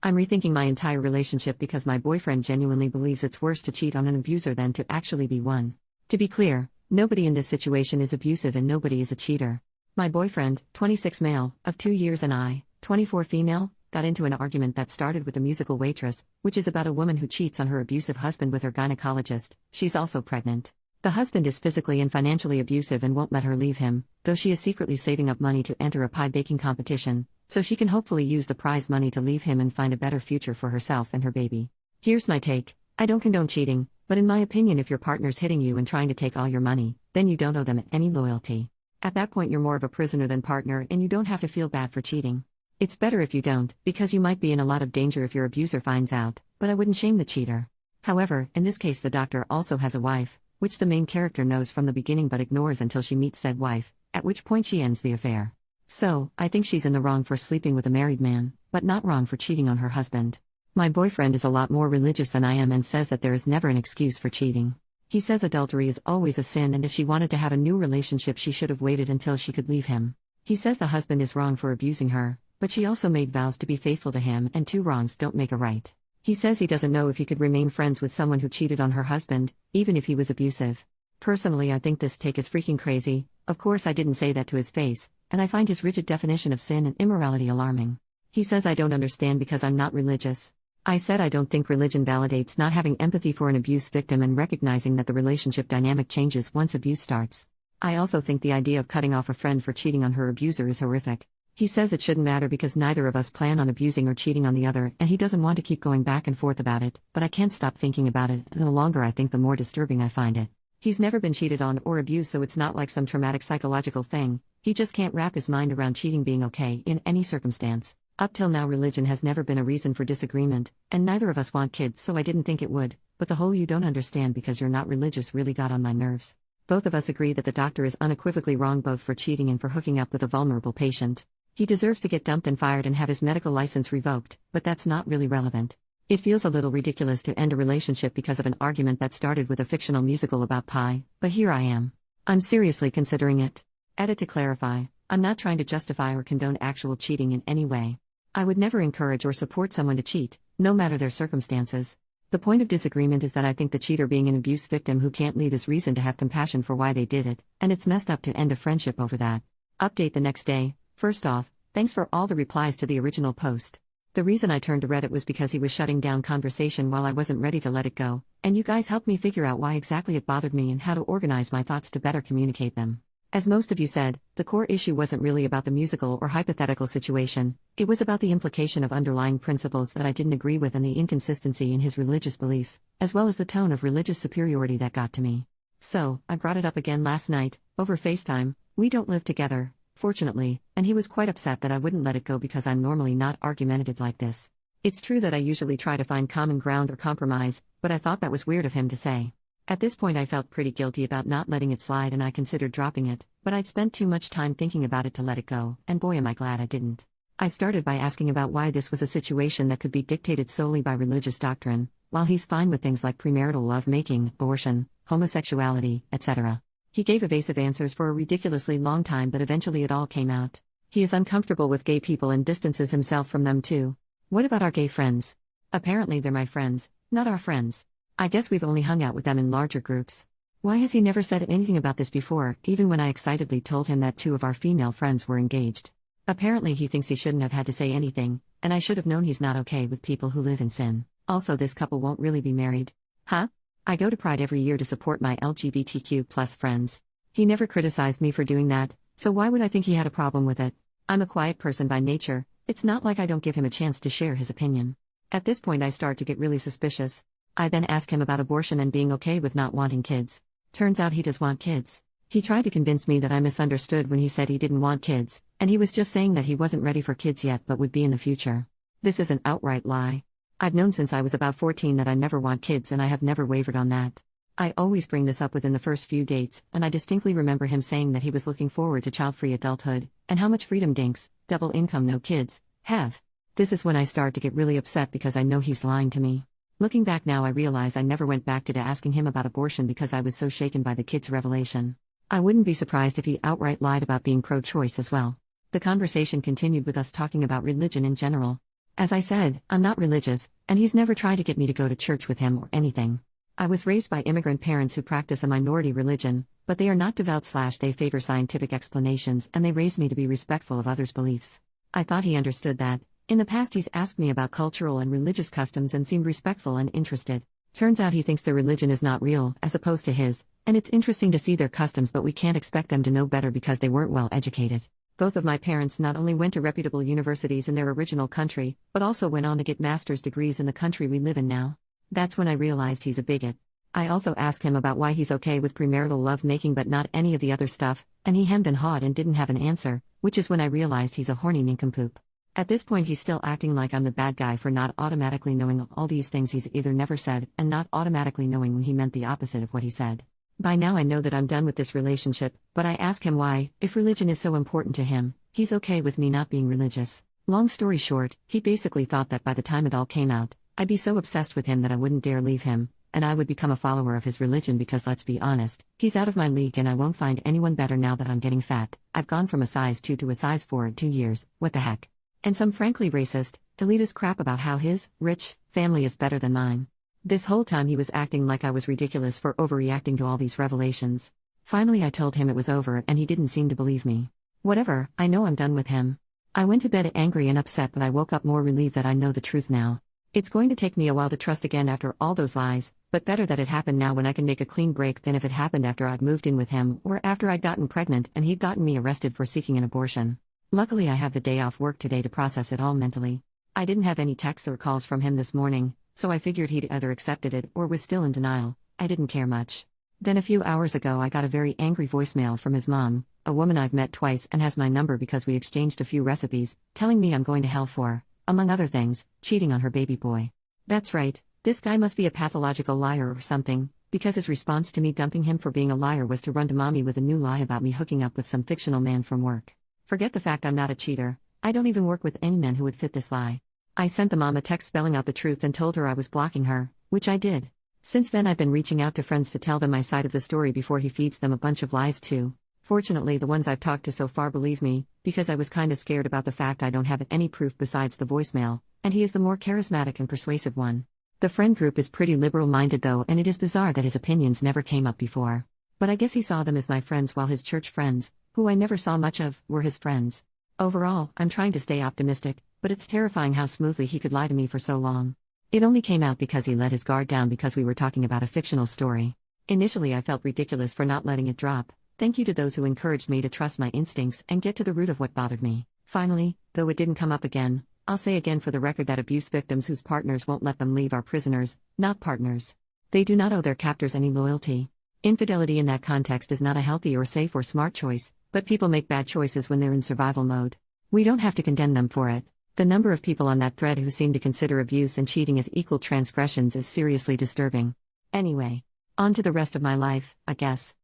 I'm rethinking my entire relationship because my boyfriend genuinely believes it's worse to cheat on an abuser than to actually be one. To be clear, nobody in this situation is abusive and nobody is a cheater. My boyfriend, 26 male, of 2 years, and I, 24 female, got into an argument that started with a musical waitress, which is about a woman who cheats on her abusive husband with her gynecologist. She's also pregnant. The husband is physically and financially abusive and won't let her leave him, though she is secretly saving up money to enter a pie baking competition, so she can hopefully use the prize money to leave him and find a better future for herself and her baby. Here's my take. I don't condone cheating, but in my opinion, if your partner's hitting you and trying to take all your money, then you don't owe them any loyalty. At that point, you're more of a prisoner than partner, and you don't have to feel bad for cheating. It's better if you don't, because you might be in a lot of danger if your abuser finds out, but I wouldn't shame the cheater. However, in this case, the doctor also has a wife, which the main character knows from the beginning but ignores until she meets said wife, at which point she ends the affair. So, I think she's in the wrong for sleeping with a married man, but not wrong for cheating on her husband. My boyfriend is a lot more religious than I am and says that there is never an excuse for cheating. He says adultery is always a sin, and if she wanted to have a new relationship, she should have waited until she could leave him. He says the husband is wrong for abusing her, but she also made vows to be faithful to him, and two wrongs don't make a right. He says he doesn't know if he could remain friends with someone who cheated on her husband, even if he was abusive. Personally, I think this take is freaking crazy. Of course, I didn't say that to his face, and I find his rigid definition of sin and immorality alarming. He says I don't understand because I'm not religious. I said I don't think religion validates not having empathy for an abuse victim and recognizing that the relationship dynamic changes once abuse starts. I also think the idea of cutting off a friend for cheating on her abuser is horrific. He says it shouldn't matter because neither of us plan on abusing or cheating on the other, and he doesn't want to keep going back and forth about it, but I can't stop thinking about it, and the longer I think, the more disturbing I find it. He's never been cheated on or abused, so it's not like some traumatic psychological thing. He just can't wrap his mind around cheating being okay in any circumstance. Up till now, religion has never been a reason for disagreement, and neither of us want kids, so I didn't think it would, but the whole "you don't understand because you're not religious" really got on my nerves. Both of us agree that the doctor is unequivocally wrong both for cheating and for hooking up with a vulnerable patient. He deserves to get dumped and fired and have his medical license revoked, but that's not really relevant. It feels a little ridiculous to end a relationship because of an argument that started with a fictional musical about pie, but here I am. I'm seriously considering it. Edit to clarify, I'm not trying to justify or condone actual cheating in any way. I would never encourage or support someone to cheat, no matter their circumstances. The point of disagreement is that I think the cheater being an abuse victim who can't leave is reason to have compassion for why they did it, and it's messed up to end a friendship over that. Update the next day. First off, thanks for all the replies to the original post. The reason I turned to Reddit was because he was shutting down conversation while I wasn't ready to let it go, and you guys helped me figure out why exactly it bothered me and how to organize my thoughts to better communicate them. As most of you said, the core issue wasn't really about the musical or hypothetical situation, it was about the implication of underlying principles that I didn't agree with and the inconsistency in his religious beliefs, as well as the tone of religious superiority that got to me. So, I brought it up again last night, over FaceTime. We don't live together, fortunately, and he was quite upset that I wouldn't let it go because I'm normally not argumentative like this. It's true that I usually try to find common ground or compromise, but I thought that was weird of him to say. At this point I felt pretty guilty about not letting it slide and I considered dropping it, but I'd spent too much time thinking about it to let it go, and boy am I glad I didn't. I started by asking about why this was a situation that could be dictated solely by religious doctrine, while he's fine with things like premarital lovemaking, abortion, homosexuality, etc. He gave evasive answers for a ridiculously long time, but eventually it all came out. He is uncomfortable with gay people and distances himself from them too. What about our gay friends? Apparently they're my friends, not our friends. I guess we've only hung out with them in larger groups. Why has he never said anything about this before, even when I excitedly told him that 2 of our female friends were engaged? Apparently he thinks he shouldn't have had to say anything, and I should have known he's not okay with people who live in sin. Also, this couple won't really be married. Huh? I go to Pride every year to support my LGBTQ+ friends. He never criticized me for doing that, so why would I think he had a problem with it? I'm a quiet person by nature, it's not like I don't give him a chance to share his opinion. At this point I start to get really suspicious. I then ask him about abortion and being okay with not wanting kids. Turns out he does want kids. He tried to convince me that I misunderstood when he said he didn't want kids, and he was just saying that he wasn't ready for kids yet but would be in the future. This is an outright lie. I've known since I was about 14 that I never want kids, and I have never wavered on that. I always bring this up within the first few dates, and I distinctly remember him saying that he was looking forward to child-free adulthood, and how much freedom dinks, double income no kids, have. This is when I start to get really upset because I know he's lying to me. Looking back now, I realize I never went back to asking him about abortion because I was so shaken by the kid's revelation. I wouldn't be surprised if he outright lied about being pro-choice as well. The conversation continued with us talking about religion in general. As I said, I'm not religious, and he's never tried to get me to go to church with him or anything. I was raised by immigrant parents who practice a minority religion, but they are not devout/they favor scientific explanations, and they raised me to be respectful of others' beliefs. I thought he understood that. In the past he's asked me about cultural and religious customs and seemed respectful and interested. Turns out he thinks their religion is not real, as opposed to his, and it's interesting to see their customs, but we can't expect them to know better because they weren't well educated. Both of my parents not only went to reputable universities in their original country, but also went on to get master's degrees in the country we live in now. That's when I realized he's a bigot. I also asked him about why he's okay with premarital lovemaking but not any of the other stuff, and he hemmed and hawed and didn't have an answer, which is when I realized he's a horny nincompoop. At this point he's still acting like I'm the bad guy for not automatically knowing all these things he's either never said and not automatically knowing when he meant the opposite of what he said. By now I know that I'm done with this relationship, but I ask him why, if religion is so important to him, he's okay with me not being religious. Long story short, he basically thought that by the time it all came out, I'd be so obsessed with him that I wouldn't dare leave him, and I would become a follower of his religion because let's be honest, he's out of my league and I won't find anyone better now that I'm getting fat. I've gone from a size 2 to a size 4 in 2 years, what the heck? And some frankly racist, elitist crap about how his, rich, family is better than mine. This whole time he was acting like I was ridiculous for overreacting to all these revelations. Finally I told him it was over and he didn't seem to believe me. Whatever, I know I'm done with him. I went to bed angry and upset, but I woke up more relieved that I know the truth now. It's going to take me a while to trust again after all those lies, but better that it happened now when I can make a clean break than if it happened after I'd moved in with him or after I'd gotten pregnant and he'd gotten me arrested for seeking an abortion. Luckily I have the day off work today to process it all mentally. I didn't have any texts or calls from him this morning, so I figured he'd either accepted it or was still in denial. I didn't care much. Then a few hours ago I got a very angry voicemail from his mom, a woman I've met twice and has my number because we exchanged a few recipes, telling me I'm going to hell for, among other things, cheating on her baby boy. That's right, this guy must be a pathological liar or something, because his response to me dumping him for being a liar was to run to mommy with a new lie about me hooking up with some fictional man from work. Forget the fact I'm not a cheater, I don't even work with any men who would fit this lie. I sent the mom a text spelling out the truth and told her I was blocking her, which I did. Since then I've been reaching out to friends to tell them my side of the story before he feeds them a bunch of lies too. Fortunately the ones I've talked to so far believe me, because I was kinda scared about the fact I don't have any proof besides the voicemail, and he is the more charismatic and persuasive one. The friend group is pretty liberal-minded though, and it is bizarre that his opinions never came up before. But I guess he saw them as my friends while his church friends, who I never saw much of, were his friends. Overall, I'm trying to stay optimistic, but it's terrifying how smoothly he could lie to me for so long. It only came out because he let his guard down because we were talking about a fictional story. Initially I felt ridiculous for not letting it drop. Thank you to those who encouraged me to trust my instincts and get to the root of what bothered me. Finally, though it didn't come up again, I'll say again for the record that abuse victims whose partners won't let them leave are prisoners, not partners. They do not owe their captors any loyalty. Infidelity in that context is not a healthy or safe or smart choice, but people make bad choices when they're in survival mode. We don't have to condemn them for it. The number of people on that thread who seem to consider abuse and cheating as equal transgressions is seriously disturbing. Anyway, on to the rest of my life, I guess.